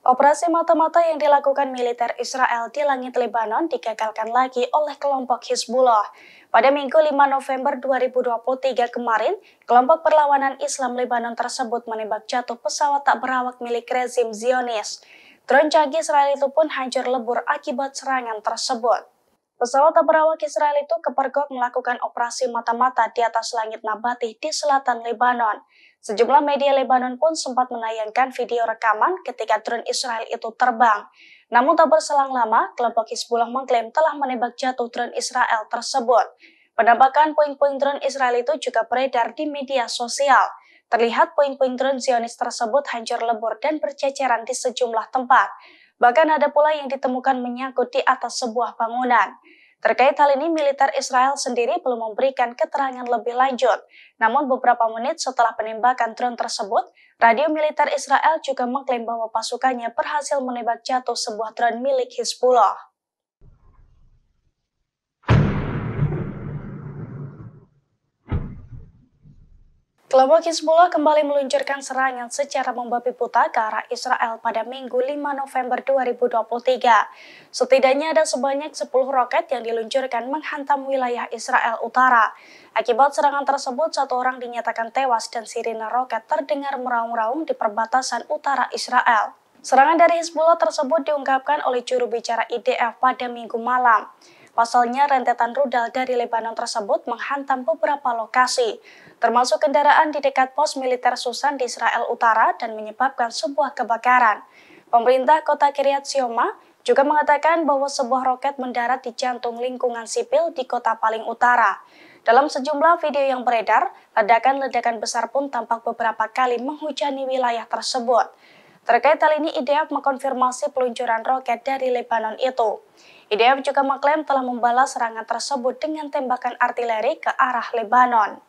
Operasi mata-mata yang dilakukan militer Israel di langit Lebanon digagalkan lagi oleh kelompok Hizbullah. Pada Minggu 5 November 2023 kemarin, kelompok perlawanan Islam Lebanon tersebut menembak jatuh pesawat tak berawak milik rezim Zionis. Drone canggih Israel itu pun hancur lebur akibat serangan tersebut. Pesawat tak berawak Israel itu kepergok melakukan operasi mata-mata di atas langit Nabati di selatan Lebanon. Sejumlah media Lebanon pun sempat menayangkan video rekaman ketika drone Israel itu terbang. Namun tak berselang lama, kelompok Hizbullah mengklaim telah menembak jatuh drone Israel tersebut. Penampakan puing-puing drone Israel itu juga beredar di media sosial. Terlihat puing-puing drone Zionis tersebut hancur lebur dan berceceran di sejumlah tempat. Bahkan ada pula yang ditemukan menyangkut di atas sebuah bangunan. Terkait hal ini, militer Israel sendiri belum memberikan keterangan lebih lanjut. Namun beberapa menit setelah penembakan drone tersebut, radio militer Israel juga mengklaim bahwa pasukannya berhasil menembak jatuh sebuah drone milik Hizbullah. Kelompok Hizbullah kembali meluncurkan serangan secara membabi buta ke arah Israel pada Minggu 5 November 2023. Setidaknya ada sebanyak 10 roket yang diluncurkan menghantam wilayah Israel Utara. Akibat serangan tersebut, satu orang dinyatakan tewas dan sirine roket terdengar meraung-raung di perbatasan utara Israel. Serangan dari Hizbullah tersebut diungkapkan oleh juru bicara IDF pada Minggu malam. Pasalnya, rentetan rudal dari Lebanon tersebut menghantam beberapa lokasi, termasuk kendaraan di dekat pos militer Susan di Israel Utara dan menyebabkan sebuah kebakaran. Pemerintah kota Kiryat Sioma juga mengatakan bahwa sebuah roket mendarat di jantung lingkungan sipil di kota paling utara. Dalam sejumlah video yang beredar, ledakan-ledakan besar pun tampak beberapa kali menghujani wilayah tersebut. Terkait hal ini, IDF mengkonfirmasi peluncuran roket dari Lebanon itu. IDF juga mengklaim telah membalas serangan tersebut dengan tembakan artileri ke arah Lebanon.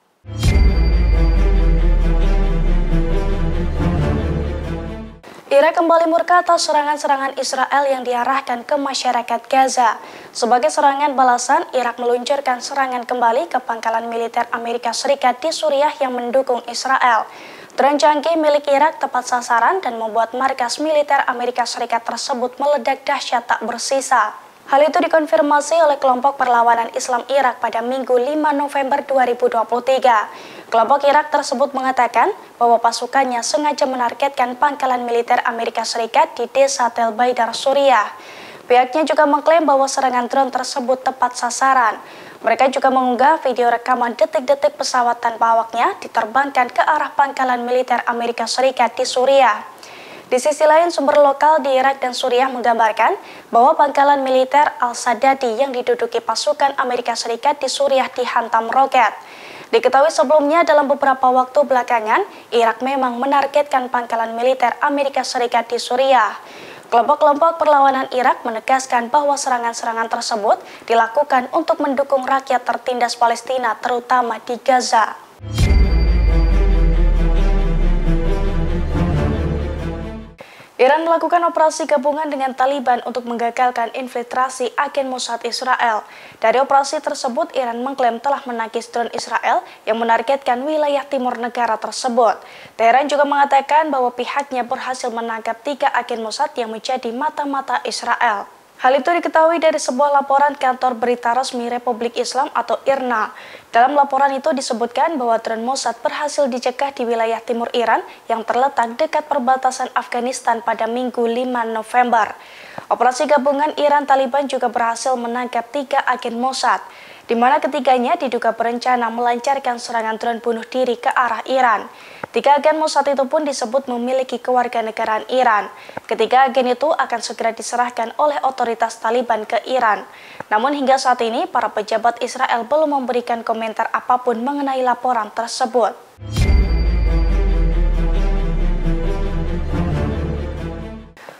Irak kembali murka atas serangan-serangan Israel yang diarahkan ke masyarakat Gaza. Sebagai serangan balasan, Irak meluncurkan serangan kembali ke pangkalan militer Amerika Serikat di Suriah yang mendukung Israel. Drone canggih milik Irak tepat sasaran dan membuat markas militer Amerika Serikat tersebut meledak dahsyat tak bersisa. Hal itu dikonfirmasi oleh kelompok perlawanan Islam Irak pada Minggu 5 November 2023. Kelompok Irak tersebut mengatakan bahwa pasukannya sengaja menargetkan pangkalan militer Amerika Serikat di desa Tel Baidar, Suriah. Pihaknya juga mengklaim bahwa serangan drone tersebut tepat sasaran. Mereka juga mengunggah video rekaman detik-detik pesawat tanpa awaknya diterbangkan ke arah pangkalan militer Amerika Serikat di Suriah. Di sisi lain, sumber lokal di Irak dan Suriah menggambarkan bahwa pangkalan militer Al-Sadadi yang diduduki pasukan Amerika Serikat di Suriah dihantam roket. Diketahui sebelumnya dalam beberapa waktu belakangan, Irak memang menargetkan pangkalan militer Amerika Serikat di Suriah. Kelompok-kelompok perlawanan Irak menegaskan bahwa serangan-serangan tersebut dilakukan untuk mendukung rakyat tertindas Palestina, terutama di Gaza. Iran melakukan operasi gabungan dengan Taliban untuk menggagalkan infiltrasi agen Mossad Israel. Dari operasi tersebut, Iran mengklaim telah menangkis drone Israel yang menargetkan wilayah timur negara tersebut. Teheran juga mengatakan bahwa pihaknya berhasil menangkap 3 agen Mossad yang menjadi mata-mata Israel. Hal itu diketahui dari sebuah laporan kantor berita resmi Republik Islam atau IRNA. Dalam laporan itu disebutkan bahwa drone Mossad berhasil dicegah di wilayah timur Iran yang terletak dekat perbatasan Afghanistan pada Minggu 5 November. Operasi gabungan Iran-Taliban juga berhasil menangkap 3 agen Mossad, di mana ketiganya diduga berencana melancarkan serangan drone bunuh diri ke arah Iran. 3 agen Mossad itu pun disebut memiliki kewarganegaraan Iran. Ketiga agen itu akan segera diserahkan oleh otoritas Taliban ke Iran. Namun hingga saat ini, para pejabat Israel belum memberikan komentar apapun mengenai laporan tersebut.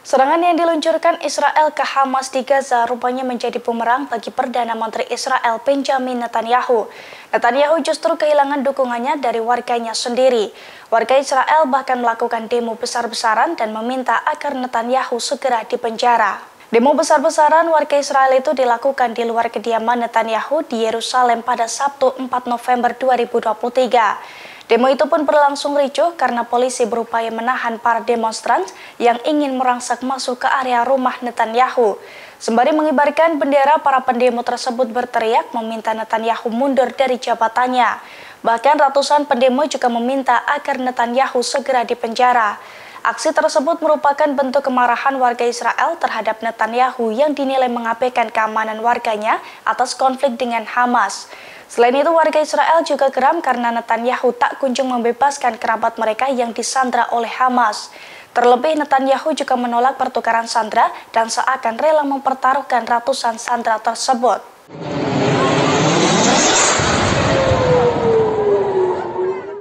Serangan yang diluncurkan Israel ke Hamas di Gaza rupanya menjadi bumerang bagi Perdana Menteri Israel Benjamin Netanyahu. Netanyahu justru kehilangan dukungannya dari warganya sendiri. Warga Israel bahkan melakukan demo besar-besaran dan meminta agar Netanyahu segera dipenjara. Demo besar-besaran warga Israel itu dilakukan di luar kediaman Netanyahu di Yerusalem pada Sabtu 4 November 2023. Demo itu pun berlangsung ricuh karena polisi berupaya menahan para demonstran yang ingin merangsek masuk ke area rumah Netanyahu. Sembari mengibarkan bendera, para pendemo tersebut berteriak meminta Netanyahu mundur dari jabatannya. Bahkan ratusan pendemo juga meminta agar Netanyahu segera dipenjara. Aksi tersebut merupakan bentuk kemarahan warga Israel terhadap Netanyahu yang dinilai mengabaikan keamanan warganya atas konflik dengan Hamas. Selain itu, warga Israel juga geram karena Netanyahu tak kunjung membebaskan kerabat mereka yang disandra oleh Hamas. Terlebih, Netanyahu juga menolak pertukaran sandera dan seakan rela mempertaruhkan ratusan sandera tersebut.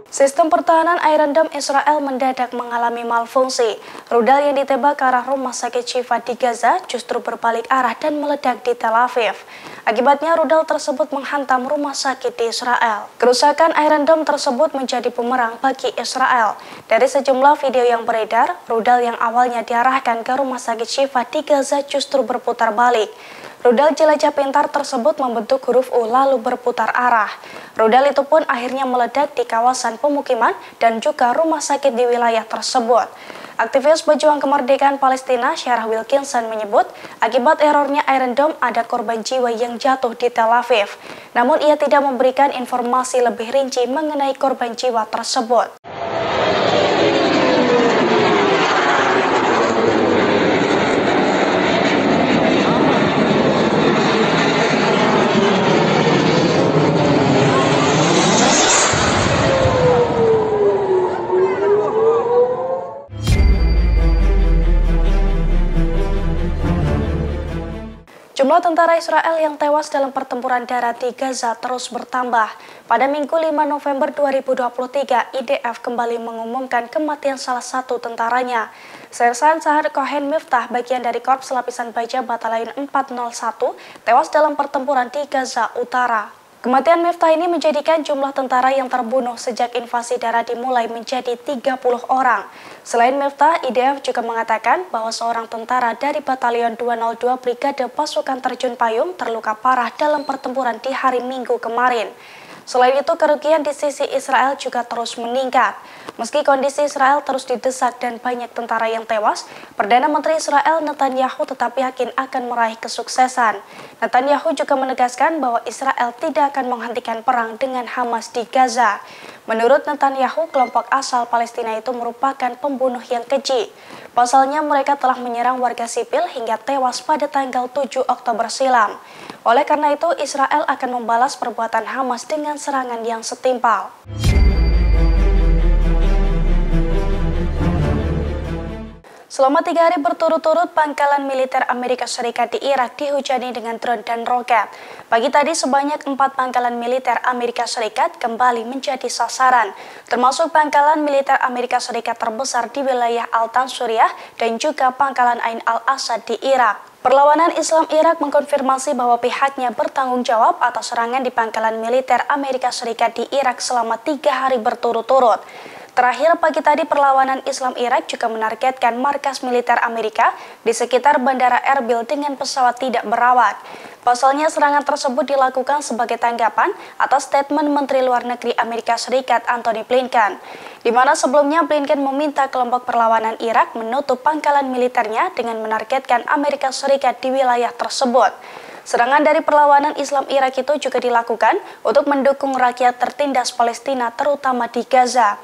Sistem pertahanan Iron Dome Israel mendadak mengalami malfungsi. Rudal yang ditembak ke arah rumah sakit Shifa di Gaza justru berbalik arah dan meledak di Tel Aviv. Akibatnya rudal tersebut menghantam rumah sakit di Israel. Kerusakan Iron Dome tersebut menjadi bumerang bagi Israel. Dari sejumlah video yang beredar, rudal yang awalnya diarahkan ke rumah sakit Shifa di Gaza justru berputar balik. Rudal jelajah pintar tersebut membentuk huruf U lalu berputar arah. Rudal itu pun akhirnya meledak di kawasan pemukiman dan juga rumah sakit di wilayah tersebut. Aktivis pejuang kemerdekaan Palestina Sarah Wilkinson menyebut akibat erornya Iron Dome ada korban jiwa yang jatuh di Tel Aviv. Namun ia tidak memberikan informasi lebih rinci mengenai korban jiwa tersebut. Jumlah tentara Israel yang tewas dalam pertempuran darat di Gaza terus bertambah. Pada Minggu 5 November 2023, IDF kembali mengumumkan kematian salah satu tentaranya. Sersan Sahar Cohen Miftah, bagian dari Korps Lapisan Baja Batalion 401, tewas dalam pertempuran di Gaza Utara. Kematian Miftah ini menjadikan jumlah tentara yang terbunuh sejak invasi darat dimulai menjadi 30 orang. Selain Miftah, IDF juga mengatakan bahwa seorang tentara dari Batalion 202 Brigade Pasukan Terjun Payung terluka parah dalam pertempuran di hari Minggu kemarin. Selain itu, kerugian di sisi Israel juga terus meningkat. Meski kondisi Israel terus didesak dan banyak tentara yang tewas, Perdana Menteri Israel Netanyahu tetap yakin akan meraih kesuksesan. Netanyahu juga menegaskan bahwa Israel tidak akan menghentikan perang dengan Hamas di Gaza. Menurut Netanyahu, kelompok asal Palestina itu merupakan pembunuh yang keji. Pasalnya mereka telah menyerang warga sipil hingga tewas pada tanggal 7 Oktober silam. Oleh karena itu, Israel akan membalas perbuatan Hamas dengan serangan yang setimpal. Selama 3 hari berturut-turut, pangkalan militer Amerika Serikat di Irak dihujani dengan drone dan roket. Pagi tadi sebanyak 4 pangkalan militer Amerika Serikat kembali menjadi sasaran, termasuk pangkalan militer Amerika Serikat terbesar di wilayah Al-Tan Suriah dan juga pangkalan Ain al-Asad di Irak. Perlawanan Islam Irak mengkonfirmasi bahwa pihaknya bertanggung jawab atas serangan di pangkalan militer Amerika Serikat di Irak selama 3 hari berturut-turut. Terakhir pagi tadi, perlawanan Islam Irak juga menargetkan markas militer Amerika di sekitar Bandara Erbil dengan pesawat tidak berawak. Pasalnya serangan tersebut dilakukan sebagai tanggapan atas statement Menteri Luar Negeri Amerika Serikat Antony Blinken, di mana sebelumnya Blinken meminta kelompok perlawanan Irak menutup pangkalan militernya dengan menargetkan Amerika Serikat di wilayah tersebut. Serangan dari perlawanan Islam Irak itu juga dilakukan untuk mendukung rakyat tertindas Palestina terutama di Gaza,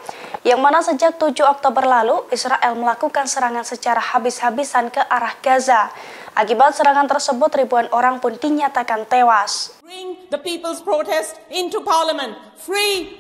yang mana sejak 7 Oktober lalu Israel melakukan serangan secara habis-habisan ke arah Gaza. Akibat serangan tersebut ribuan orang pun dinyatakan tewas. Bring the people's protest into parliament. Free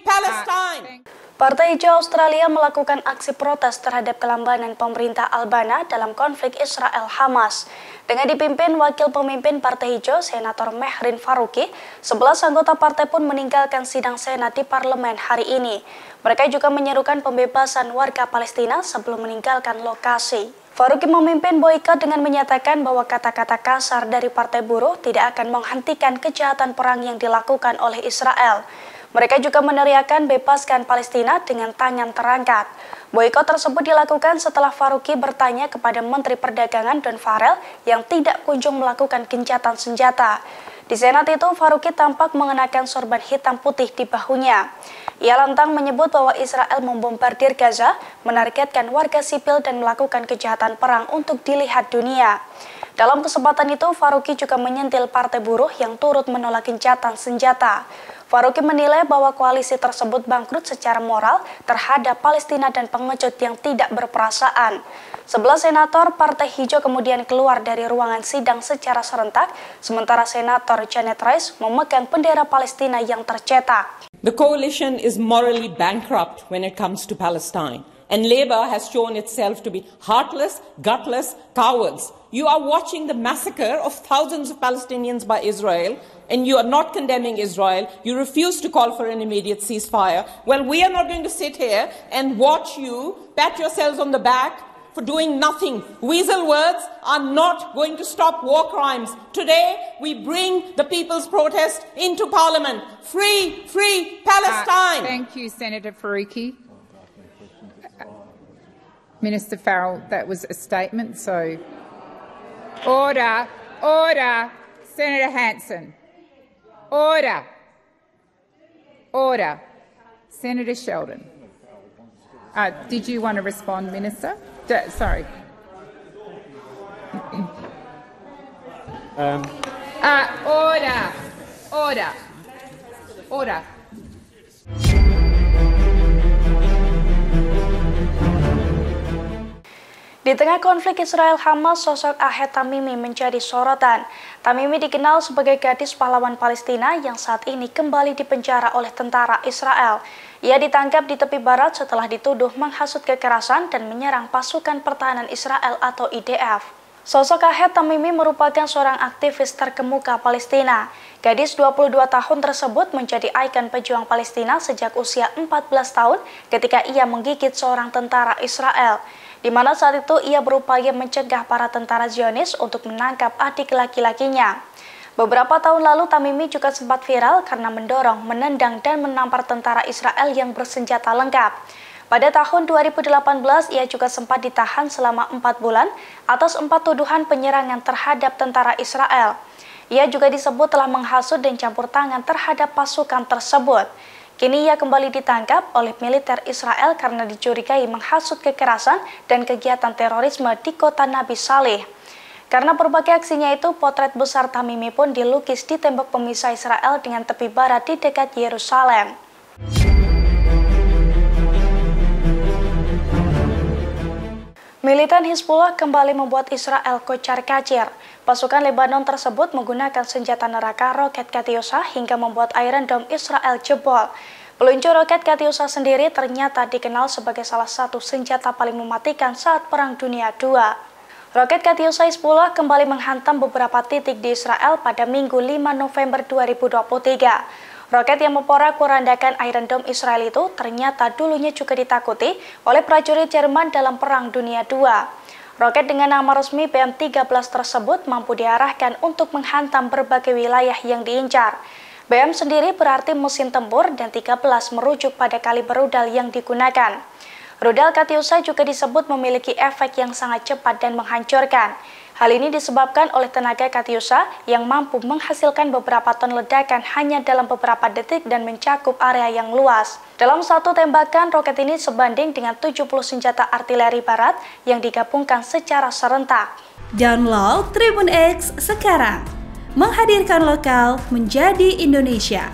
Palestine. Partai Hijau Australia melakukan aksi protes terhadap kelambanan pemerintah Albania dalam konflik Israel-Hamas. Dengan dipimpin Wakil Pemimpin Partai Hijau, Senator Mehrin Faruqi, 11 anggota partai pun meninggalkan sidang Senat di parlemen hari ini. Mereka juga menyerukan pembebasan warga Palestina sebelum meninggalkan lokasi. Faruqi memimpin boikot dengan menyatakan bahwa kata-kata kasar dari Partai Buruh tidak akan menghentikan kejahatan perang yang dilakukan oleh Israel. Mereka juga meneriakkan bebaskan Palestina dengan tangan terangkat. Boikot tersebut dilakukan setelah Faruqi bertanya kepada Menteri Perdagangan Don Farrell yang tidak kunjung melakukan gencatan senjata. Di Senat itu, Faruqi tampak mengenakan sorban hitam putih di bahunya. Ia lantang menyebut bahwa Israel membombardir Gaza, menargetkan warga sipil dan melakukan kejahatan perang untuk dilihat dunia. Dalam kesempatan itu, Faruqi juga menyentil partai buruh yang turut menolak gencatan senjata. Faruqi menilai bahwa koalisi tersebut bangkrut secara moral terhadap Palestina dan pengecut yang tidak berperasaan. 11 senator Partai Hijau kemudian keluar dari ruangan sidang secara serentak, sementara Senator Janet Rice memegang bendera Palestina yang tercetak. The coalition is morally bankrupt when it comes to Palestine, and Labour has shown itself to be heartless, gutless cowards. You are watching the massacre of thousands of Palestinians by Israel, and you are not condemning Israel. You refuse to call for an immediate ceasefire. Well, we are not going to sit here and watch you pat yourselves on the back for doing nothing. Weasel words are not going to stop war crimes. Today, we bring the people's protest into Parliament. Free, free Palestine! Thank you, Senator Faruqi. Minister Farrell, that was a statement, so... Order, order, Senator Hanson. Order, order. Senator Sheldon. Did you want to respond, Minister? Sorry. Order, order, order. Di tengah konflik Israel-Hamas, sosok Ahed Tamimi menjadi sorotan. Tamimi dikenal sebagai gadis pahlawan Palestina yang saat ini kembali dipenjara oleh tentara Israel. Ia ditangkap di tepi barat setelah dituduh menghasut kekerasan dan menyerang pasukan pertahanan Israel atau IDF. Sosok Ahed Tamimi merupakan seorang aktivis terkemuka Palestina. Gadis 22 tahun tersebut menjadi ikon pejuang Palestina sejak usia 14 tahun ketika ia menggigit seorang tentara Israel, di mana saat itu ia berupaya mencegah para tentara Zionis untuk menangkap adik laki-lakinya. Beberapa tahun lalu Tamimi juga sempat viral karena mendorong, menendang, dan menampar tentara Israel yang bersenjata lengkap. Pada tahun 2018, ia juga sempat ditahan selama 4 bulan atas 4 tuduhan penyerangan terhadap tentara Israel. Ia juga disebut telah menghasut dan campur tangan terhadap pasukan tersebut. Kini ia kembali ditangkap oleh militer Israel karena dicurigai menghasut kekerasan dan kegiatan terorisme di kota Nabi Saleh. Karena berbagai aksinya itu, potret besar Tamimi pun dilukis di tembok pemisah Israel dengan tepi barat di dekat Yerusalem. Militan Hizbullah kembali membuat Israel kocar-kacir. Pasukan Lebanon tersebut menggunakan senjata neraka roket Katyusha hingga membuat Iron Dome Israel jebol. Peluncur roket Katyusha sendiri ternyata dikenal sebagai salah satu senjata paling mematikan saat Perang Dunia II. Roket Katyusha Hizbullah kembali menghantam beberapa titik di Israel pada Minggu 5 November 2023. Roket yang memporak-porandakan Iron Dome Israel itu ternyata dulunya juga ditakuti oleh prajurit Jerman dalam Perang Dunia II. Roket dengan nama resmi BM-13 tersebut mampu diarahkan untuk menghantam berbagai wilayah yang diincar. BM sendiri berarti mesin tempur dan 13 merujuk pada kaliber rudal yang digunakan. Rudal Katyusha juga disebut memiliki efek yang sangat cepat dan menghancurkan. Hal ini disebabkan oleh tenaga Katyusha yang mampu menghasilkan beberapa ton ledakan hanya dalam beberapa detik dan mencakup area yang luas. Dalam satu tembakan, roket ini sebanding dengan 70 senjata artileri barat yang digabungkan secara serentak. Download Tribun X sekarang, menghadirkan lokal menjadi Indonesia.